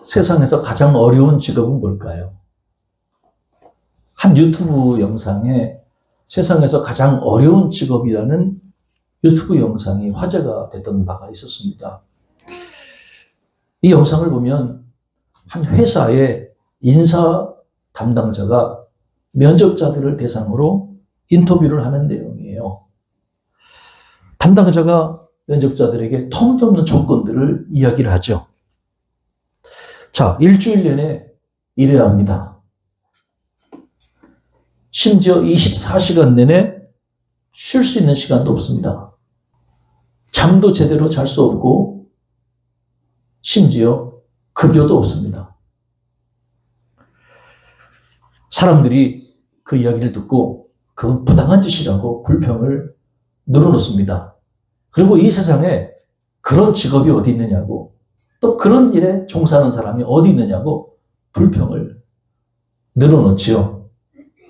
세상에서 가장 어려운 직업은 뭘까요? 한 유튜브 영상에 세상에서 가장 어려운 직업이라는 유튜브 영상이 화제가 됐던 바가 있었습니다. 이 영상을 보면 한 회사의 인사 담당자가 면접자들을 대상으로 인터뷰를 하는 내용이에요. 담당자가 면접자들에게 터무니없는 조건들을 이야기를 하죠. 자, 일주일 내내 일해야 합니다. 심지어 24시간 내내 쉴 수 있는 시간도 없습니다. 잠도 제대로 잘 수 없고 심지어 급여도 없습니다. 사람들이 그 이야기를 듣고 그건 부당한 짓이라고 불평을 늘어놓습니다. 그리고 이 세상에 그런 직업이 어디 있느냐고, 또 그런 일에 종사하는 사람이 어디 있느냐고 불평을 늘어놓지요.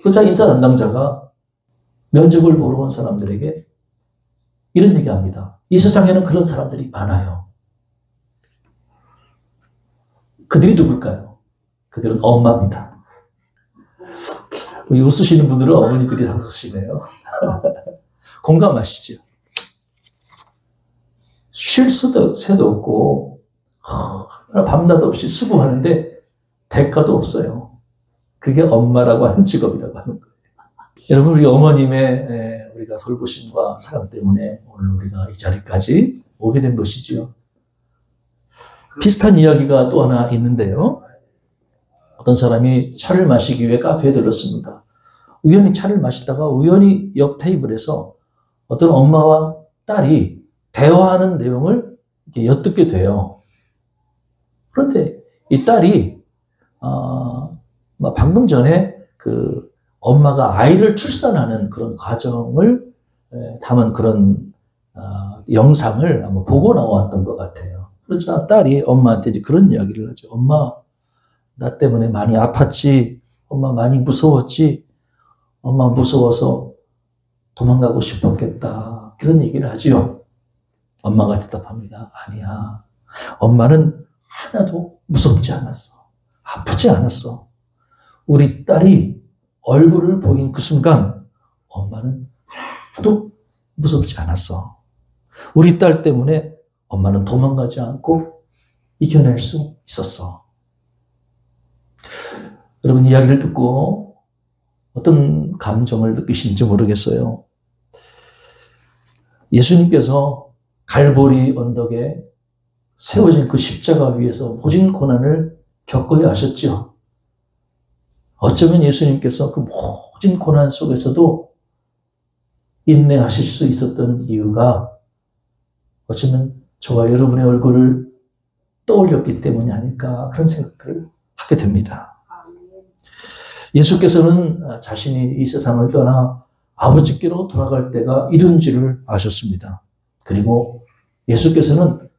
그러자 인사 담당자가 면접을 보러 온 사람들에게 이런 얘기합니다. 이 세상에는 그런 사람들이 많아요. 그들이 누굴까요? 그들은 엄마입니다. 웃으시는 분들은 어머니들이 다 웃으시네요. 공감하시죠? 쉴 새도 없고 밤낮 없이 수고하는데 대가도 없어요. 그게 엄마라고 하는 직업이라고 하는 거예요. 여러분, 우리 어머님의 우리가 돌보심과 사랑 때문에 오늘 우리가 이 자리까지 오게 된 것이지요. 비슷한 이야기가 또 하나 있는데요. 어떤 사람이 차를 마시기 위해 카페에 들렀습니다. 우연히 차를 마시다가 우연히 옆 테이블에서 어떤 엄마와 딸이 대화하는 내용을 이렇게 엿듣게 돼요. 그런데 이 딸이 방금 전에 그 엄마가 아이를 출산하는 그런 과정을 담은 그런 영상을 한번 보고 나왔던 것 같아요. 그러자 딸이 엄마한테 이제 그런 이야기를 하죠. 엄마, 나 때문에 많이 아팠지? 엄마 많이 무서웠지? 엄마 무서워서 도망가고 싶었겠다. 그런 얘기를 하지요. 엄마가 대답합니다. 아니야. 엄마는 하나도 무섭지 않았어. 아프지 않았어. 우리 딸이 얼굴을 보인 그 순간 엄마는 하나도 무섭지 않았어. 우리 딸 때문에 엄마는 도망가지 않고 이겨낼 수 있었어. 여러분, 이야기를 듣고 어떤 감정을 느끼시는지 모르겠어요. 예수님께서 갈보리 언덕에 세워진 그 십자가 위에서 모진 고난을 겪어야 하셨죠. 어쩌면 예수님께서 그 모진 고난 속에서도 인내하실 수 있었던 이유가 어쩌면 저와 여러분의 얼굴을 떠올렸기 때문이 아닐까, 그런 생각들을 하게 됩니다. 예수께서는 자신이 이 세상을 떠나 아버지께로 돌아갈 때가 이른지를 아셨습니다. 그리고 예수께서는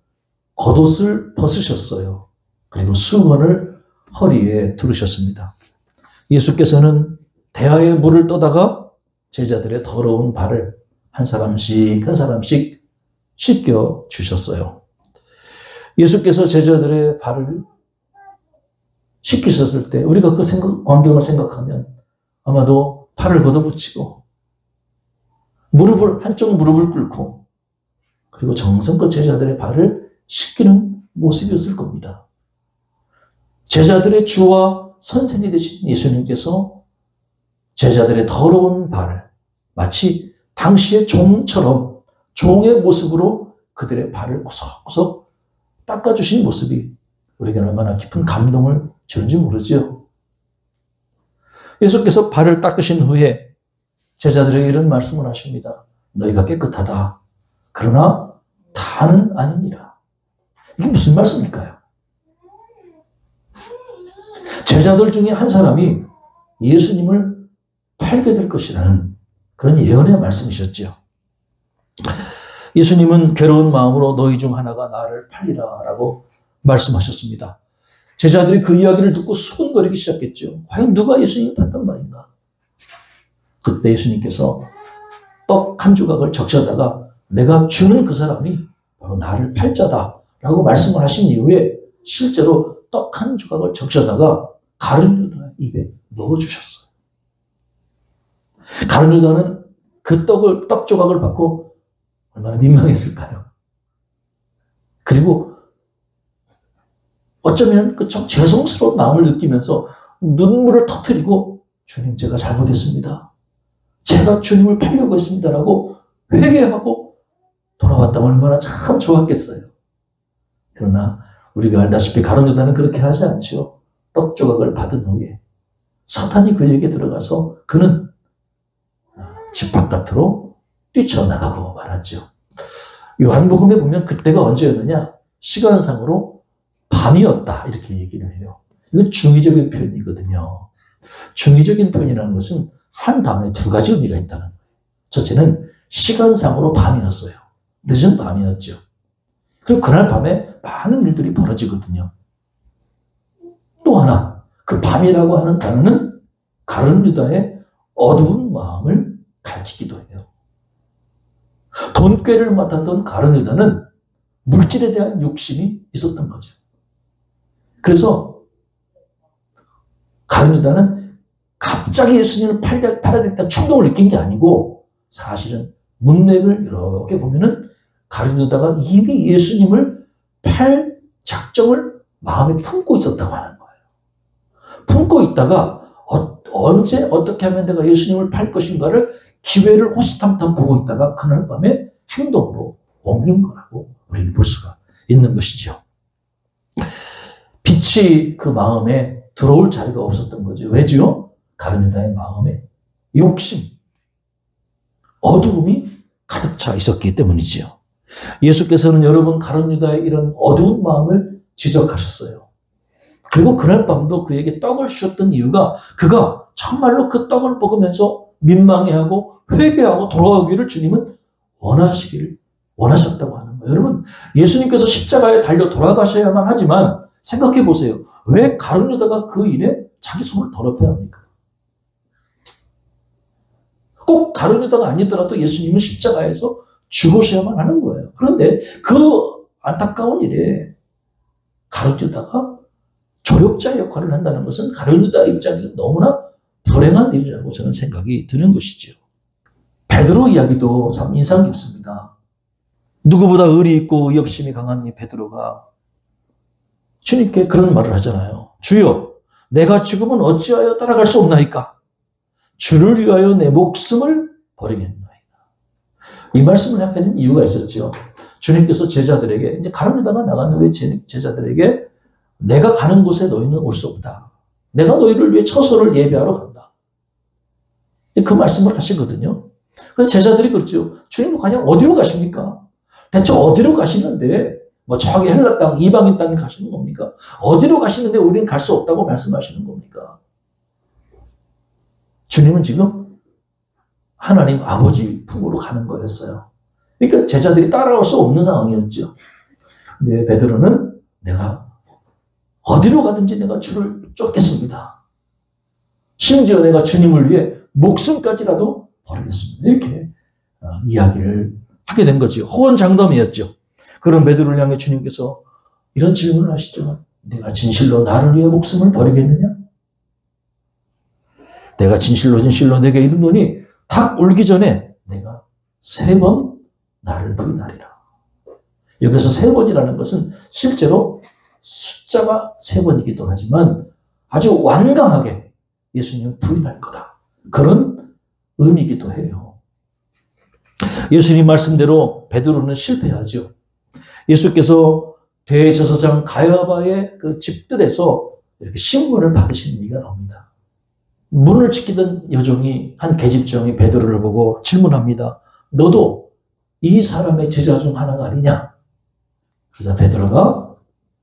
겉옷을 벗으셨어요. 그리고 수건을 허리에 두르셨습니다. 예수께서는 대야에 물을 떠다가 제자들의 더러운 발을 한 사람씩 한 사람씩 씻겨 주셨어요. 예수께서 제자들의 발을 씻기셨을 때 우리가 그 광경을 생각하면 아마도 팔을 걷어붙이고 한쪽 무릎을 꿇고 그리고 정성껏 제자들의 발을 씻기는 모습이었을 겁니다. 제자들의 주와 선생이 되신 예수님께서 제자들의 더러운 발을 마치 당시의 종처럼 종의 모습으로 그들의 발을 구석구석 닦아주신 모습이 우리에게 얼마나 깊은 감동을 주는지 모르죠. 예수께서 발을 닦으신 후에 제자들에게 이런 말씀을 하십니다. 너희가 깨끗하다. 그러나 다는 아니니라. 이게 무슨 말씀일까요? 제자들 중에 한 사람이 예수님을 팔게 될 것이라는 그런 예언의 말씀이셨죠. 예수님은 괴로운 마음으로 너희 중 하나가 나를 팔리라 라고 말씀하셨습니다. 제자들이 그 이야기를 듣고 수군거리기 시작했죠. 과연 누가 예수님을 판단 말인가? 그때 예수님께서 떡 한 조각을 적셔다가 내가 주는 그 사람이 바로 나를 팔자다 라고 말씀을 하신 이후에 실제로 떡 한 조각을 적셔다가 가룟 유다 입에 넣어주셨어요. 가룟 유다는 그 떡 조각을 받고 얼마나 민망했을까요? 그리고 어쩌면 그 참 죄송스러운 마음을 느끼면서 눈물을 터뜨리고 주님 제가 잘못했습니다. 제가 주님을 팔려고 했습니다라고 회개하고 돌아왔다면 얼마나 참 좋았겠어요. 그러나 우리가 알다시피 가룟 유다는 그렇게 하지 않죠. 떡 조각을 받은 후에 사탄이 그에게 들어가서 그는 집 바깥으로 뛰쳐나가고 말았죠. 요한복음에 보면 그때가 언제였느냐? 시간상으로 밤이었다 이렇게 얘기를 해요. 이건 중의적인 표현이거든요. 중의적인 표현이라는 것은 한 단어에 두 가지 의미가 있다는 거예요. 첫째는 시간상으로 밤이었어요. 늦은 밤이었죠. 그리고 그날 밤에 많은 일들이 벌어지거든요. 또 하나, 그 밤이라고 하는 단어는 가룟 유다의 어두운 마음을 가리키기도 해요. 돈꾀를 맡았던 가룟 유다는 물질에 대한 욕심이 있었던 거죠. 그래서 가룟 유다는 갑자기 예수님을 팔아야 되겠다는 충동을 느낀 게 아니고 사실은 문맥을 이렇게 보면은 가룟 유다가 이미 예수님을 팔 작정을 마음에 품고 있었다고 하는 거예요. 품고 있다가 언제 어떻게 하면 내가 예수님을 팔 것인가를 기회를 호시탐탐 보고 있다가 그날 밤에 행동으로 옮긴 거라고 우리는 볼 수가 있는 것이죠. 빛이 그 마음에 들어올 자리가 없었던 거죠. 왜죠? 가룟 유다의 마음에 욕심, 어두움이 가득 차 있었기 때문이지요. 예수께서는 여러분 가룟 유다의 이런 어두운 마음을 지적하셨어요. 그리고 그날 밤도 그에게 떡을 주셨던 이유가 그가 정말로 그 떡을 먹으면서 민망해하고 회개하고 돌아오기를 주님은 원하셨다고 하는 거예요. 여러분, 예수님께서 십자가에 달려 돌아가셔야만 하지만 생각해 보세요. 왜 가룟 유다가 그 일에 자기 손을 더럽혀야 합니까? 꼭 가룟 유다가 아니더라도 예수님은 십자가에서 죽으셔야만 하는 거예요. 그런데 그 안타까운 일에 가룟 유다가 조력자 역할을 한다는 것은 가룟 유다 입장에서 너무나 불행한 일이라고 저는 생각이 드는 것이죠. 베드로 이야기도 참 인상 깊습니다. 누구보다 의리 있고 의협심이 강한 이 베드로가 주님께 그런 말을 하잖아요. 주여, 내가 지금은 어찌하여 따라갈 수 없나이까? 주를 위하여 내 목숨을 버리겠나이다. 이 말씀을 하는 이유가 있었죠. 주님께서 제자들에게, 이제 가룟 유다가 나간 후에 제자들에게 내가 가는 곳에 너희는 올 수 없다. 내가 너희를 위해 처소를 예비하러 간다. 그 말씀을 하시거든요. 그래서 제자들이 그렇죠. 주님 과연 어디로 가십니까? 대체 어디로 가시는데 뭐 저기 헬라 땅, 이방인 땅에 가시는 겁니까? 어디로 가시는데 우리는 갈 수 없다고 말씀하시는 겁니까? 주님은 지금 하나님 아버지 품으로 가는 거였어요. 그러니까 제자들이 따라올 수 없는 상황이었죠. 근데 베드로는 내가 어디로 가든지 내가 주를 쫓겠습니다. 심지어 내가 주님을 위해 목숨까지라도 버리겠습니다. 이렇게 이야기를 하게 된 거죠. 호언장담이었죠. 그런 베드로를 향해 주님께서 이런 질문을 하시죠. 내가 진실로 나를 위해 목숨을 버리겠느냐? 내가 진실로 내게 이르노니 닭 울기 전에 내가 3번 나를 부인하리라. 여기서 3번이라는 것은 실제로 숫자가 3번이기도 하지만 아주 완강하게 예수님을 부인할 거다. 그런 의미이기도 해요. 예수님 말씀대로 베드로는 실패하죠. 예수께서 대제사장 가야바의 그 집들에서 이렇게 신문을 받으시는 얘기가 나옵니다. 문을 지키던 여종이, 한 계집종이 베드로를 보고 질문합니다. 너도 이 사람의 제자 중 하나가 아니냐? 그래서 베드로가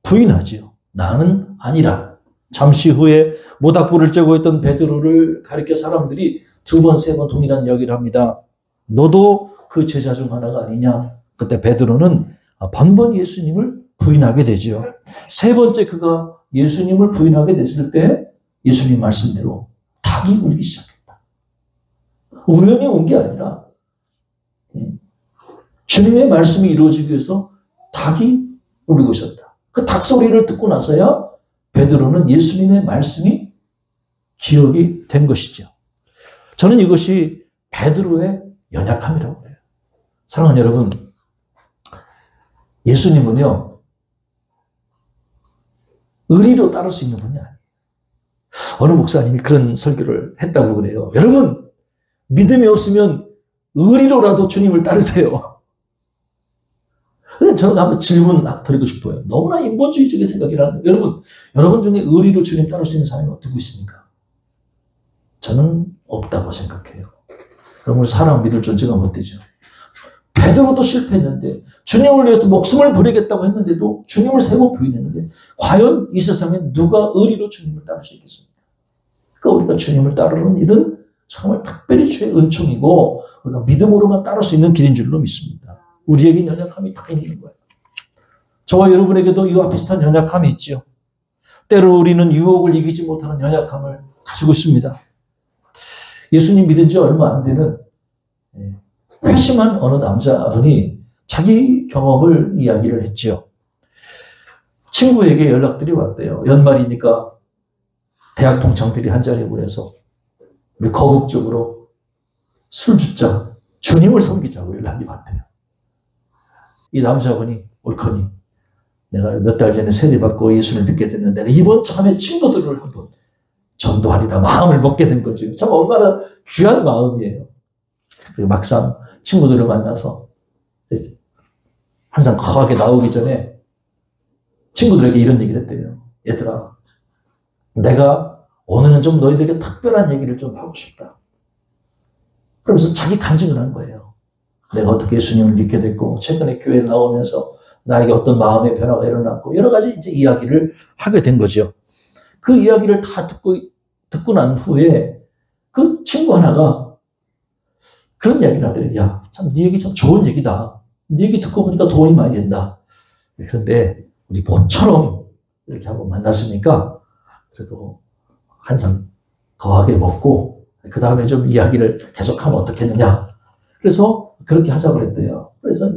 부인하지요. 나는 아니라. 잠시 후에 모닥불을 쬐고 있던 베드로를 가리켜 사람들이 2번, 3번 동일한 이야기를 합니다. 너도 그 제자 중 하나가 아니냐? 그때 베드로는 번번이 예수님을 부인하게 되죠. 3번째 그가 예수님을 부인하게 됐을 때 예수님 말씀대로 닭이 울기 시작했다. 우연히 온 게 아니라 주님의 말씀이 이루어지기 위해서 닭이 울고 있었다. 그 닭 소리를 듣고 나서야 베드로는 예수님의 말씀이 기억이 된 것이죠. 저는 이것이 베드로의 연약함이라고 해요. 사랑하는 여러분, 예수님은요, 의리로 따를 수 있는 분이 아니에요. 어느 목사님이 그런 설교를 했다고 그래요. 여러분, 믿음이 없으면 의리로라도 주님을 따르세요. 저는 한번 질문 드리고 싶어요. 너무나 인본주의적인 생각이라는, 여러분 중에 의리로 주님 따를 수 있는 사람이 어떻게 있습니까? 저는 없다고 생각해요. 그럼 우리 사람 믿을 존재가 못 되죠. 베드로도 실패했는데, 주님을 위해서 목숨을 부리겠다고 했는데도 주님을 세 번 부인했는데, 과연 이 세상에 누가 의리로 주님을 따를 수 있겠습니까? 그러니까 우리가 주님을 따르는 일은 정말 특별히 주의 은총이고, 우리가 믿음으로만 따를 수 있는 길인 줄로 믿습니다. 우리에게 연약함이 다 있는 거예요. 저와 여러분에게도 이와 비슷한 연약함이 있지요. 때로 우리는 유혹을 이기지 못하는 연약함을 가지고 있습니다. 예수님 믿은 지 얼마 안 되는 회심한 어느 남자분이 자기 경험을 이야기를 했지요. 친구에게 연락들이 왔대요. 연말이니까 대학 동창들이 한자리에 모여서 우리 거국적으로 술 줍자, 주님을 섬기자고 연락이 왔대요. 이 남자분이 옳거니 내가 몇 달 전에 세례받고 예수를 믿게 됐는데 내가 이번 참에 친구들을 한번 전도하리라 마음을 먹게 된 거죠. 참 얼마나 귀한 마음이에요. 그리고 막상 친구들을 만나서 항상 거하게 나오기 전에 친구들에게 이런 얘기를 했대요. 얘들아, 내가 오늘은 좀 너희들에게 특별한 얘기를 좀 하고 싶다. 그러면서 자기 간증을 한 거예요. 내가 어떻게 예수님을 믿게 됐고, 최근에 교회에 나오면서 나에게 어떤 마음의 변화가 일어났고, 여러 가지 이제 이야기를 하게 된 거죠. 그 이야기를 다 듣고 난 후에 그 친구 하나가 그런 이야기를 하더래요. 야, 참, 네 얘기 참 좋은 얘기다. 네 얘기 듣고 보니까 도움이 많이 된다. 그런데 우리 모처럼 이렇게 한번 만났으니까 그래도 한 상 거하게 먹고 그 다음에 좀 이야기를 계속하면 어떻겠느냐. 그래서 그렇게 하자고 그랬대요. 그래서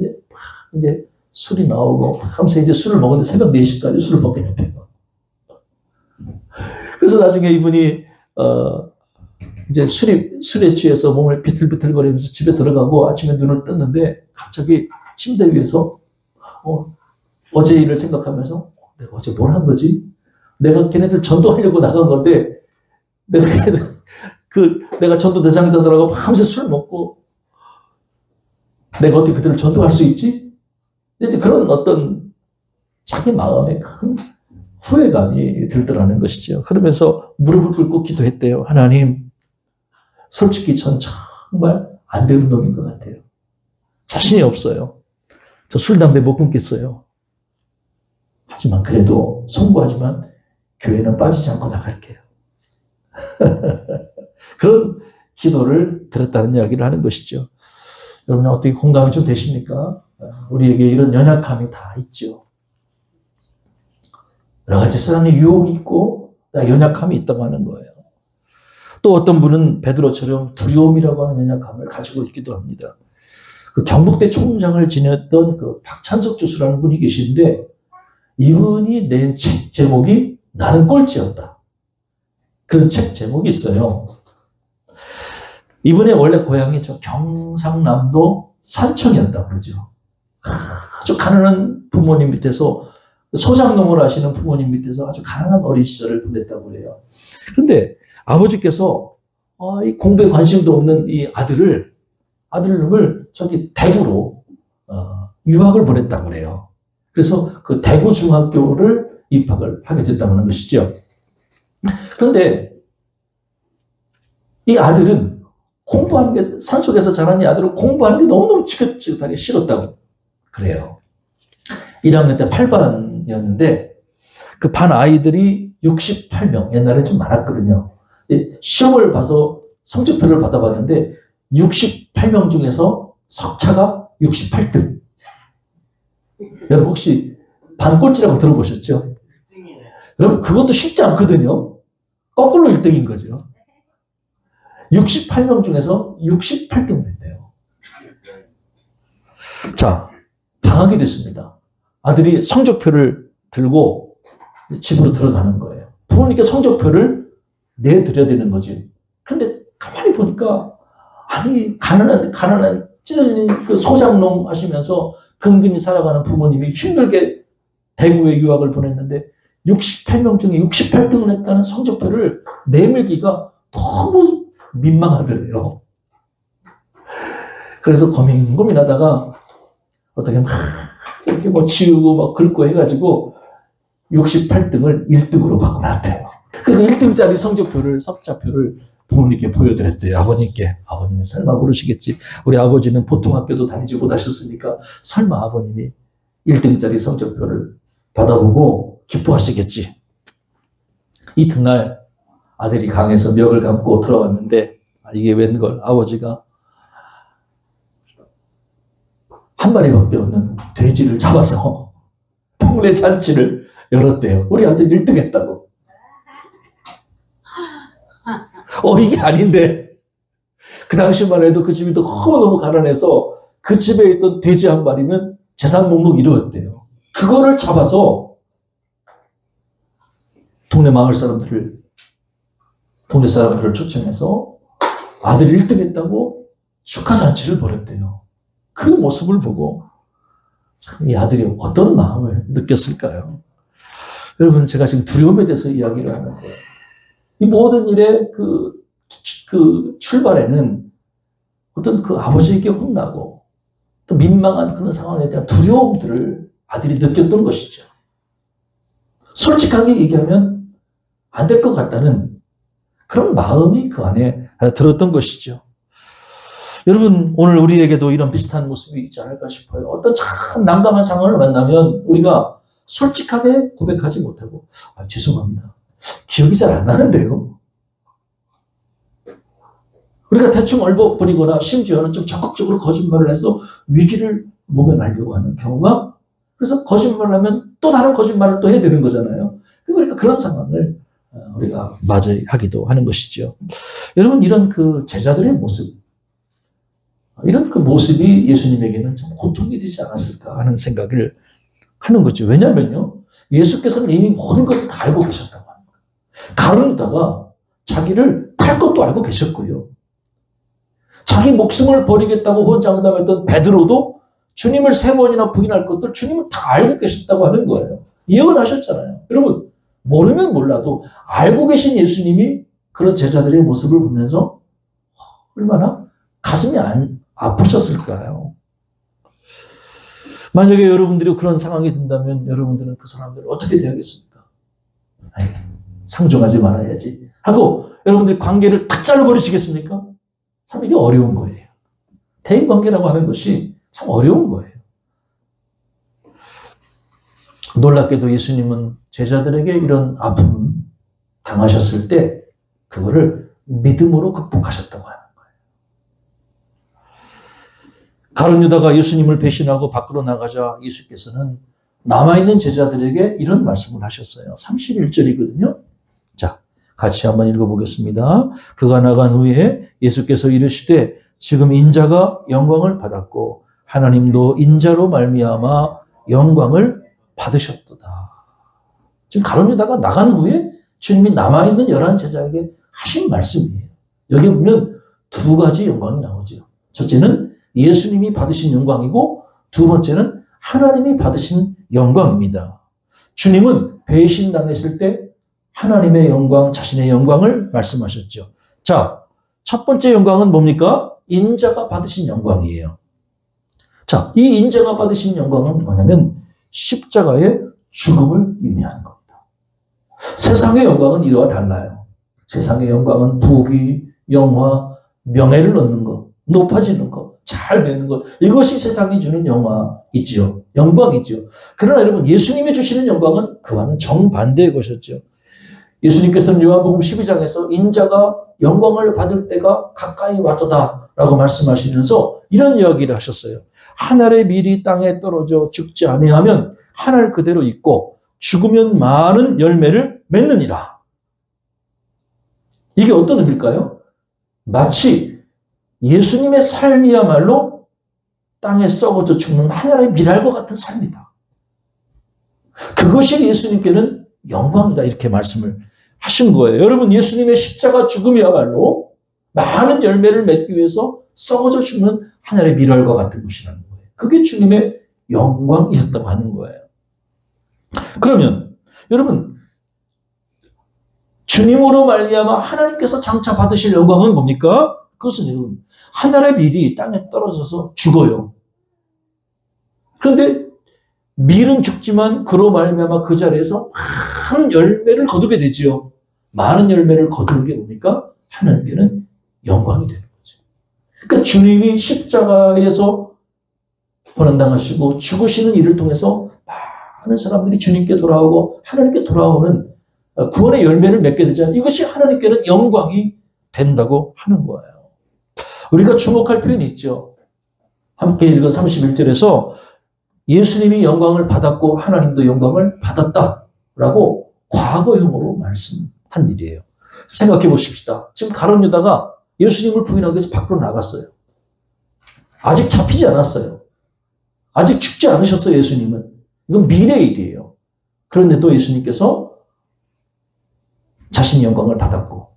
이제 술이 나오고 하면서 이제 술을 먹었는데 새벽 4시까지 술을 먹게 됐대요. 그래서 나중에 이분이 이제 술에 취해서 몸을 비틀비틀거리면서 집에 들어가고 아침에 눈을 떴는데 갑자기 침대 위에서 어제 일을 생각하면서 내가 어제 뭘 한 거지? 내가 걔네들 전도하려고 나간 건데 내가 전도 대장자들하고 밤새 술 먹고 내가 어떻게 그들을 전도할 수 있지? 이제 그런 어떤 자기 마음에 큰 후회감이 들더라는 것이죠. 그러면서 무릎을 꿇고 기도했대요. 하나님, 솔직히 전 정말 안 되는 놈인 것 같아요. 자신이 없어요. 저 술, 담배 못 끊겠어요. 하지만 그래도 송구하지만 교회는 빠지지 않고 나갈게요. 그런 기도를 드렸다는 이야기를 하는 것이죠. 여러분 어떻게 공감이 좀 되십니까? 우리에게 이런 연약함이 다 있죠. 여러 가지 세상에 유혹이 있고 연약함이 있다고 하는 거예요. 또 어떤 분은 베드로처럼 두려움이라고 하는 연약함을 가지고 있기도 합니다. 그 경북대 총장을 지냈던 그 박찬석 교수라는 분이 계신데 이분이 낸 책 제목이 나는 꼴찌였다. 그런 책 제목이 있어요. 이분의 원래 고향이 저 경상남도 산청이었다고 그러죠. 아주 가난한 부모님 밑에서 소작농을 하시는 부모님 밑에서 아주 가난한 어린 시절을 보냈다고 그래요. 그런데 아버지께서 이 공부에 관심도 없는 이 아들놈을 저기 대구로 유학을 보냈다고 그래요. 그래서 그 대구 중학교를 입학을 하게 됐다고 하는 것이죠. 그런데 이 아들은 공부하는 게, 산속에서 자란 이 아들은 공부하는 게 너무너무 지긋지긋하게 싫었다고 그래요. 1학년 때 8반이었는데 그 반 아이들이 68명, 옛날에 좀 많았거든요. 시험을 봐서 성적표를 받아봤는데 68명 중에서 석차가 68등. 여러분 혹시 반꼴찌라고 들어보셨죠? 여러분 그것도 쉽지 않거든요. 거꾸로 1등인 거죠. 68명 중에서 68등을 했대요. 자, 방학이 됐습니다. 아들이 성적표를 들고 집으로 들어가는 거예요. 부모님께 성적표를 내드려야 되는 거지. 그런데 가만히 보니까 아니 가난한 찌들린 그 소장농 하시면서 근근히 살아가는 부모님이 힘들게 대구에 유학을 보냈는데 68명 중에 68등을 했다는 성적표를 내밀기가 너무 민망하더래요. 그래서 고민하다가 어떻게 막 이렇게 뭐 지우고 막 긁고 해가지고 68등을 1등으로 바꿔놨대요. 그 1등짜리 성적표를, 석자표를 부모님께 보여드렸대요. 아버님께. 아버님이 설마 모르시겠지. 우리 아버지는 보통 학교도 다니지 못하셨으니까 설마 아버님이 1등짜리 성적표를 받아보고 기뻐하시겠지. 이튿날 아들이 강에서 멱을 감고 들어왔는데 이게 웬걸 아버지가 한 마리밖에 없는 돼지를 잡아서 동네 잔치를 열었대요. 우리 아들 1등 했다고. 이게 아닌데 그 당시만 해도 그 집이 너무너무 가난해서 그 집에 있던 돼지 한 마리는 재산 목록 1호였대요. 그거를 잡아서 동네 사람들을 초청해서 아들이 1등 했다고 축하 잔치를 벌였대요. 그 모습을 보고 참 이 아들이 어떤 마음을 느꼈을까요? 여러분, 제가 지금 두려움에 대해서 이야기를 하는 거예요. 이 모든 일의 그 출발에는 어떤 그 아버지에게 혼나고 또 민망한 그런 상황에 대한 두려움들을 아들이 느꼈던 것이죠. 솔직하게 얘기하면 안 될 것 같다는 그런 마음이 그 안에 들었던 것이죠. 여러분, 오늘 우리에게도 이런 비슷한 모습이 있지 않을까 싶어요. 어떤 참 난감한 상황을 만나면 우리가 솔직하게 고백하지 못하고 죄송합니다. 기억이 잘 안 나는데요. 우리가 대충 얼버무리거나 심지어는 좀 적극적으로 거짓말을 해서 위기를 모면하려고 하는 경우가, 그래서 거짓말을 하면 또 다른 거짓말을 또 해야 되는 거잖아요. 그러니까 그런 상황을 우리가 맞이하기도 하는 것이죠. 여러분, 이런 그 제자들의 모습, 이런 그 모습이 예수님에게는 좀 고통이 되지 않았을까 하는 생각을 하는 거죠. 왜냐면요, 예수께서는 이미 모든 것을 다 알고 계셨다고 하는 거예요. 가룟 유다가 자기를 팔 것도 알고 계셨고요. 자기 목숨을 버리겠다고 혼장담했던 베드로도 주님을 3번이나 부인할 것들 주님은 다 알고 계셨다고 하는 거예요. 예언하셨잖아요. 여러분, 모르면 몰라도 알고 계신 예수님이 그런 제자들의 모습을 보면서 얼마나 가슴이 아프셨을까요? 만약에 여러분들이 그런 상황이 된다면 여러분들은 그 사람들을 어떻게 대하겠습니까? 상종하지 말아야지 하고 여러분들이 관계를 탁 잘라버리시겠습니까? 참 이게 어려운 거예요. 대인관계라고 하는 것이 참 어려운 거예요. 놀랍게도 예수님은 제자들에게 이런 아픔 당하셨을 때 그거를 믿음으로 극복하셨다고 하는 거예요. 가룟 유다가 예수님을 배신하고 밖으로 나가자 예수께서는 남아있는 제자들에게 이런 말씀을 하셨어요. 31절이거든요. 자, 같이 한번 읽어보겠습니다. 그가 나간 후에 예수께서 이르시되 지금 인자가 영광을 받았고 하나님도 인자로 말미암아 영광을 받으셨도다. 지금 가룟 유다가 나간 후에 주님이 남아있는 11 제자에게 하신 말씀이에요. 여기 보면 두 가지 영광이 나오죠. 첫째는 예수님이 받으신 영광이고 두 번째는 하나님이 받으신 영광입니다. 주님은 배신당했을 때 하나님의 영광, 자신의 영광을 말씀하셨죠. 자, 첫 번째 영광은 뭡니까? 인자가 받으신 영광이에요. 자, 이 인자가 받으신 영광은 뭐냐면 십자가의 죽음을 의미하는 겁니다. 세상의 영광은 이와 달라요. 세상의 영광은 부귀, 영화, 명예를 얻는 것, 높아지는 것, 잘 되는 것, 이것이 세상이 주는 영광이지요. 그러나 여러분, 예수님이 주시는 영광은 그와는 정반대의 것이었죠. 예수님께서는 요한복음 12장에서 인자가 영광을 받을 때가 가까이 왔도다 라고 말씀하시면서 이런 이야기를 하셨어요. 한 알의 밀이 땅에 떨어져 죽지 아니하면 한 알 그대로 있고 죽으면 많은 열매를 맺느니라. 이게 어떤 의미일까요? 마치 예수님의 삶이야말로 땅에 썩어져 죽는 한 알의 밀알과 같은 삶이다. 그것이 예수님께는 영광이다 이렇게 말씀을 하신 거예요. 여러분 예수님의 십자가 죽음이야말로 많은 열매를 맺기 위해서 썩어져 죽는 하늘의 밀월과 같은 것이라는 거예요. 그게 주님의 영광이셨다고 하는 거예요. 그러면 여러분 주님으로 말미암아 하나님께서 장차 받으실 영광은 뭡니까? 그것은 여러분 하늘의 밀이 땅에 떨어져서 죽어요. 그런데 밀은 죽지만 그로 말미암아 그 자리에서 많은 열매를 거두게 되지요. 많은 열매를 거두는 게 뭡니까? 하나님께는 영광이 되는 거죠. 그러니까 주님이 십자가에서 고난당하시고 죽으시는 일을 통해서 많은 사람들이 주님께 돌아오고 하나님께 돌아오는 구원의 열매를 맺게 되잖아요. 이것이 하나님께는 영광이 된다고 하는 거예요. 우리가 주목할 표현이 있죠. 함께 읽은 31절에서 예수님이 영광을 받았고 하나님도 영광을 받았다라고 과거형으로 말씀한 일이에요. 생각해 보십시다. 지금 가룟 유다가 예수님을 부인하기 위해서 밖으로 나갔어요. 아직 잡히지 않았어요. 아직 죽지 않으셨어요, 예수님은. 이건 미래의 일이에요. 그런데도 예수님께서 자신의 영광을 받았고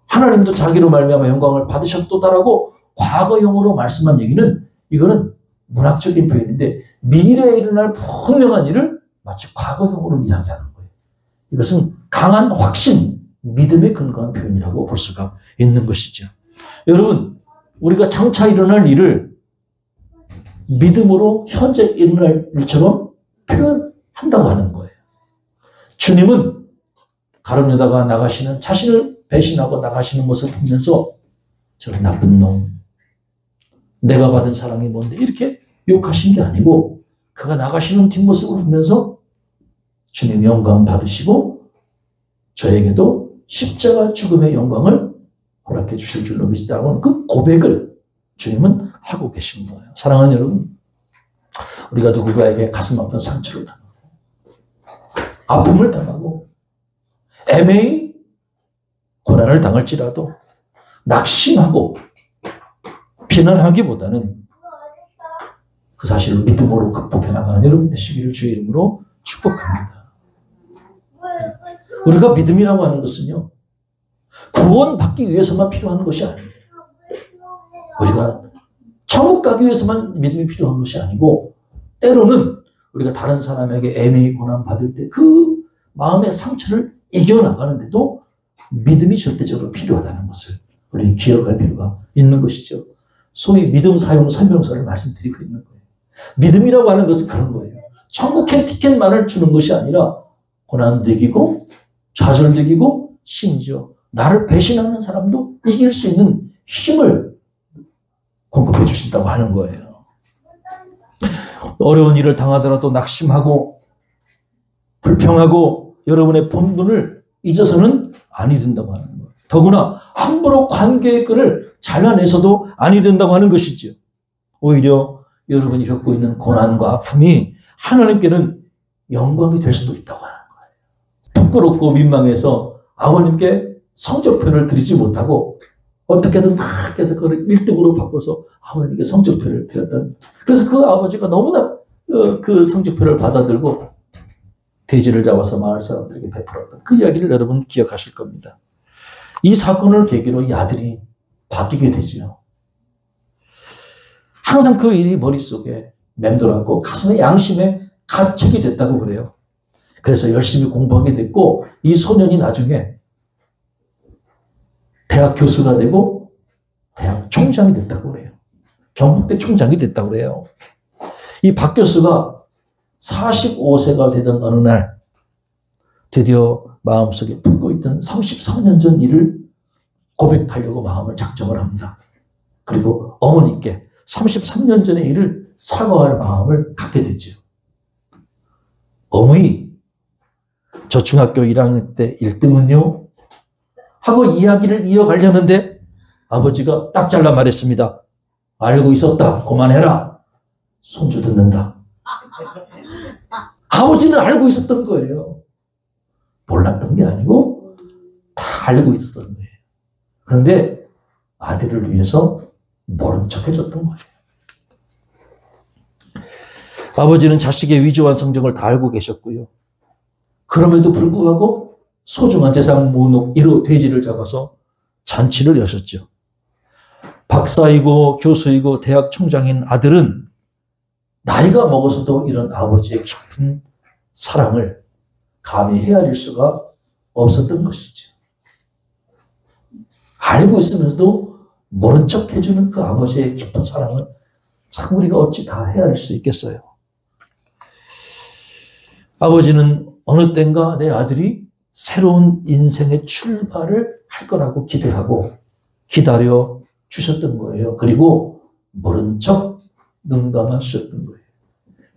하나님도 자기로 말미암아 영광을 받으셨도다라고 과거형으로 말씀한 얘기는 이거는 문학적인 표현인데 미래에 일어날 분명한 일을 마치 과거형으로 이야기하는 거예요. 이것은 강한 확신, 믿음에 근거한 표현이라고 볼 수가 있는 것이죠. 여러분, 우리가 장차 일어날 일을 믿음으로 현재 일어날 일처럼 표현한다고 하는 거예요. 주님은 가룟 유다가 나가시는 자신을 배신하고 나가시는 모습을 보면서 저런 나쁜 놈, 내가 받은 사랑이 뭔데 이렇게 욕하신 게 아니고 그가 나가시는 뒷모습을 보면서 주님 영광 받으시고 저에게도 십자가 죽음의 영광을 허락해 주실 줄로 믿다고 그 고백을 주님은 하고 계신 거예요. 사랑하는 여러분, 우리가 누구에게 가슴 아픈 상처를 당하고 아픔을 당하고 애매히 고난을 당할지라도 낙심하고 비난하기보다는 그 사실을 믿음으로 극복해 나가는 여러분 되시기를 주의 이름으로 축복합니다. 우리가 믿음이라고 하는 것은요, 구원받기 위해서만 필요한 것이 아니에요. 우리가 천국 가기 위해서만 믿음이 필요한 것이 아니고 때로는 우리가 다른 사람에게 애매히 고난받을 때 그 마음의 상처를 이겨나가는데도 믿음이 절대적으로 필요하다는 것을 우리는 기억할 필요가 있는 것이죠. 소위 믿음 사용 설명서를 말씀드리고 있는 거예요. 믿음이라고 하는 것은 그런 거예요. 천국행 티켓만을 주는 것이 아니라 고난도 이기고 좌절도 이기고 심지어 나를 배신하는 사람도 이길 수 있는 힘을 공급해 주신다고 하는 거예요. 어려운 일을 당하더라도 낙심하고 불평하고 여러분의 본분을 잊어서는 아니 된다고 하는 거예요. 더구나 함부로 관계의 끈을 잘라내서도 아니 된다고 하는 것이죠. 오히려 여러분이 겪고 있는 고난과 아픔이 하나님께는 영광이 될 수도 있다고 하는 거예요. 부끄럽고 민망해서 아버님께 성적표를 드리지 못하고 어떻게든 막 해서 그걸 1등으로 바꿔서 아버님께 성적표를 드렸던, 그래서 그 아버지가 너무나 그 성적표를 받아들고 돼지를 잡아서 마을 사람들에게 베풀었던 그 이야기를 여러분 기억하실 겁니다. 이 사건을 계기로 이 아들이 바뀌게 되죠. 항상 그 일이 머릿속에 맴돌았고 가슴에 양심에 가책이 됐다고 그래요. 그래서 열심히 공부하게 됐고 이 소년이 나중에 대학 교수가 되고 대학 총장이 됐다고 그래요. 경북대 총장이 됐다고 그래요. 이 박 교수가 45세가 되던 어느 날 드디어 마음속에 품고 있던 33년 전 일을 고백하려고 마음을 작정을 합니다. 그리고 어머니께 33년 전의 일을 사과할 마음을 갖게 되죠. 어머니, 저 중학교 1학년 때 1등은요? 하고 이야기를 이어가려는데 아버지가 딱 잘라 말했습니다. 알고 있었다. 그만해라. 손주 듣는다. 아버지는 알고 있었던 거예요. 몰랐던 게 아니고 다 알고 있었던 거예요. 그런데 아들을 위해서 모른 척 해줬던 거예요. 아버지는 자식의 위조한 성정을 다 알고 계셨고요. 그럼에도 불구하고 소중한 재산 목록 1호 돼지를 잡아서 잔치를 여셨죠. 박사이고 교수이고 대학 총장인 아들은 나이가 먹어서도 이런 아버지의 깊은 사랑을 감히 헤아릴 수가 없었던 것이죠. 알고 있으면서도 모른 척 해주는 그 아버지의 깊은 사랑을 참 우리가 어찌 다 헤아릴 수 있겠어요. 아버지는 어느 땐가 내 아들이 새로운 인생의 출발을 할 거라고 기대하고 기다려 주셨던 거예요. 그리고 모른 척 눈 감아 주셨던 거예요.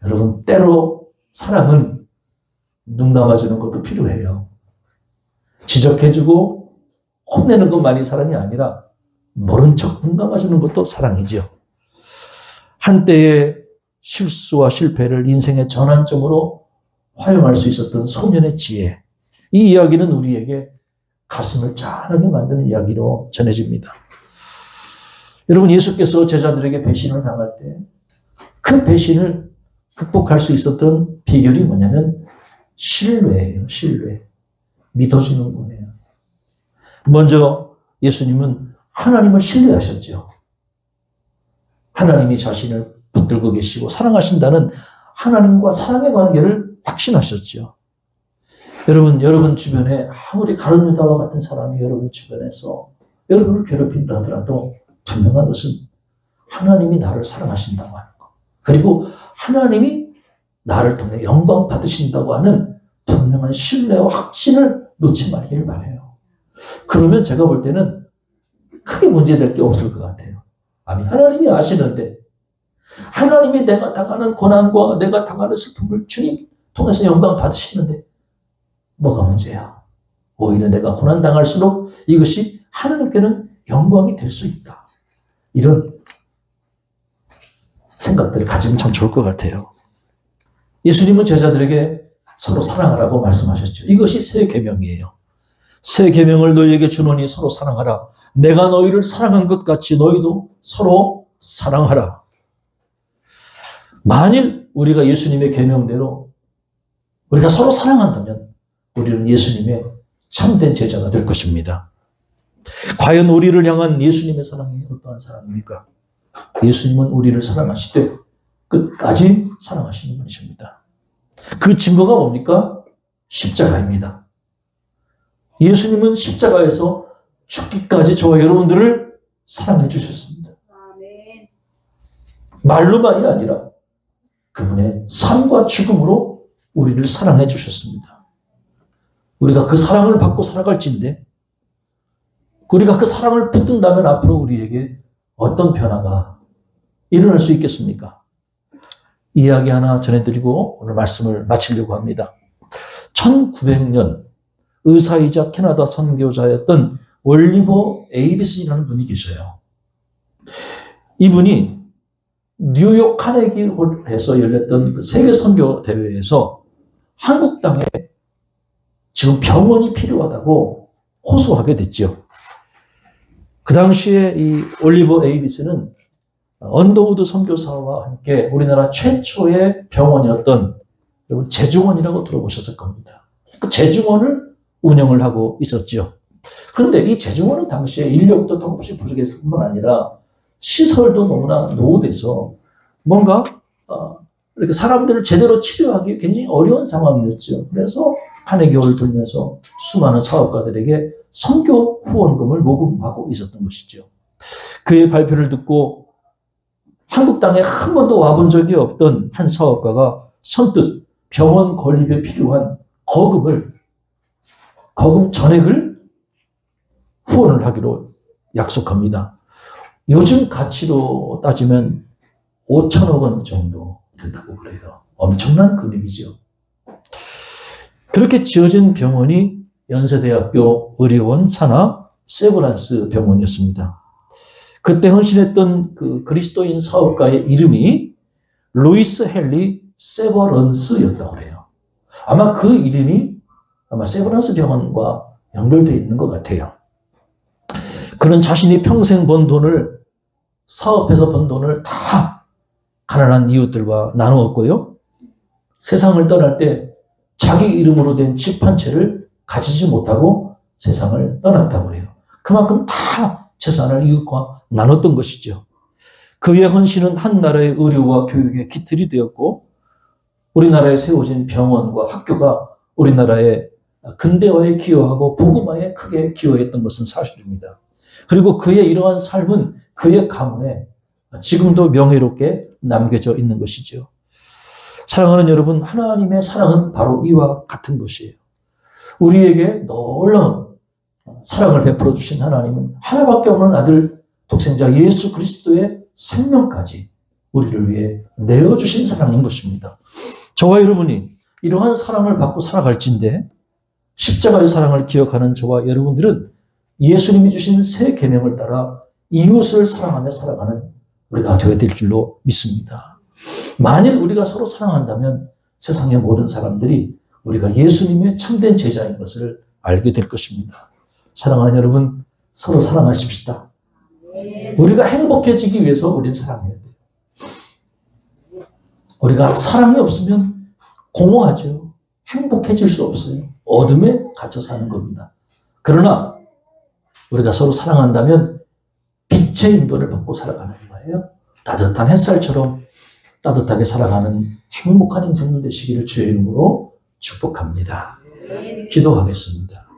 여러분, 때로 사랑은 눈 감아주는 것도 필요해요. 지적해주고 혼내는 것만이 사랑이 아니라 모른 척 눈 감아주는 것도 사랑이죠. 한때의 실수와 실패를 인생의 전환점으로 활용할 수 있었던 소년의 지혜. 이 이야기는 우리에게 가슴을 짠하게 만드는 이야기로 전해집니다. 여러분, 예수께서 제자들에게 배신을 당할 때 그 배신을 극복할 수 있었던 비결이 뭐냐면 신뢰예요. 신뢰. 믿어주는 거예요. 먼저 예수님은 하나님을 신뢰하셨죠. 하나님이 자신을 붙들고 계시고 사랑하신다는 하나님과 사랑의 관계를 확신하셨죠. 여러분 주변에 아무리 가룟 유다와 같은 사람이 여러분 주변에서 여러분을 괴롭힌다 하더라도 분명한 것은 하나님이 나를 사랑하신다고 하는 것. 그리고 하나님이 나를 통해 영광 받으신다고 하는 분명한 신뢰와 확신을 놓지 말기를 바라요. 그러면 제가 볼 때는 크게 문제될 게 없을 것 같아요. 아니, 하나님이 아시는데 하나님이 내가 당하는 고난과 내가 당하는 슬픔을 주님 통해서 영광 받으시는데 뭐가 문제야? 오히려 내가 고난 당할수록 이것이 하나님께는 영광이 될 수 있다. 이런 생각들을 가지면 참 좋을 것 같아요. 예수님은 제자들에게 서로 사랑하라고 말씀하셨죠. 이것이 새 계명이에요. 새 계명을 너희에게 주노니 서로 사랑하라. 내가 너희를 사랑한 것 같이 너희도 서로 사랑하라. 만일 우리가 예수님의 계명대로 우리가 서로 사랑한다면 우리는 예수님의 참된 제자가 될 것입니다. 과연 우리를 향한 예수님의 사랑이 어떠한 사랑입니까? 예수님은 우리를 사랑하시되 끝까지 사랑하시는 분이십니다. 그 증거가 뭡니까? 십자가입니다. 예수님은 십자가에서 죽기까지 저와 여러분들을 사랑해 주셨습니다. 아멘. 말로만이 아니라 그분의 삶과 죽음으로 우리를 사랑해 주셨습니다. 우리가 그 사랑을 받고 살아갈지인데 우리가 그 사랑을 붙든다면 앞으로 우리에게 어떤 변화가 일어날 수 있겠습니까? 이야기 하나 전해드리고 오늘 말씀을 마치려고 합니다. 1900년 의사이자 캐나다 선교자였던 올리버 에이비슨이라는 분이 계셔요. 이분이 뉴욕 카네기 홀에서 열렸던 그 세계 선교 대회에서 한국 땅에 지금 병원이 필요하다고 호소하게 됐죠. 그 당시에 이 올리버 에이비스는 언더우드 선교사와 함께 우리나라 최초의 병원이었던 여러분 제중원이라고 들어보셨을 겁니다. 그 제중원을 운영을 하고 있었죠. 그런데 이 제중원은 당시에 인력도 턱없이 부족했을 뿐만 아니라 시설도 너무나 노후돼서 뭔가 이렇게 사람들을 제대로 치료하기 굉장히 어려운 상황이었죠. 그래서 카네기홀을 돌면서 수많은 사업가들에게 선교 후원금을 모금하고 있었던 것이죠. 그의 발표를 듣고 한국 땅에 한 번도 와본 적이 없던 한 사업가가 선뜻 병원 건립에 필요한 거금 전액을 후원을 하기로 약속합니다. 요즘 가치로 따지면 5천억 원 정도 된다고 그래요. 엄청난 금액이죠. 그렇게 지어진 병원이 연세대학교 의료원 산하 세브란스 병원이었습니다. 그때 헌신했던 그 그리스도인 사업가의 이름이 루이스 헨리 세버런스였다고 그래요. 아마 그 이름이 아마 세브란스 병원과 연결되어 있는 것 같아요. 그는 자신이 평생 번 돈을 사업해서 번 돈을 다 가난한 이웃들과 나누었고요. 세상을 떠날 때 자기 이름으로 된 집 한 채를 가지지 못하고 세상을 떠났다고 해요. 그만큼 다 재산을 이웃과 나눴던 것이죠. 그의 헌신은 한 나라의 의료와 교육의 기틀이 되었고 우리나라에 세워진 병원과 학교가 우리나라의 근대화에 기여하고 복음화에 크게 기여했던 것은 사실입니다. 그리고 그의 이러한 삶은 그의 가문에 지금도 명예롭게 남겨져 있는 것이죠. 사랑하는 여러분, 하나님의 사랑은 바로 이와 같은 것이에요. 우리에게 놀라운 사랑을 베풀어 주신 하나님은 하나밖에 없는 아들 독생자 예수 그리스도의 생명까지 우리를 위해 내어주신 사랑인 것입니다. 저와 여러분이 이러한 사랑을 받고 살아갈진데 십자가의 사랑을 기억하는 저와 여러분들은 예수님이 주신 새 계명을 따라 이웃을 사랑하며 살아가는 우리가 되어야 될 줄로 믿습니다. 만일 우리가 서로 사랑한다면 세상의 모든 사람들이 우리가 예수님의 참된 제자인 것을 알게 될 것입니다. 사랑하는 여러분, 서로 사랑하십시다. 우리가 행복해지기 위해서 우리는 사랑해야 돼요. 우리가 사랑이 없으면 공허하죠. 행복해질 수 없어요. 어둠에 갇혀 사는 겁니다. 그러나 우리가 서로 사랑한다면 빛의 인도를 받고 살아가는 거예요. 따뜻한 햇살처럼 따뜻하게 살아가는 행복한 인생들 되시기를 주의 이름으로 축복합니다. 기도하겠습니다.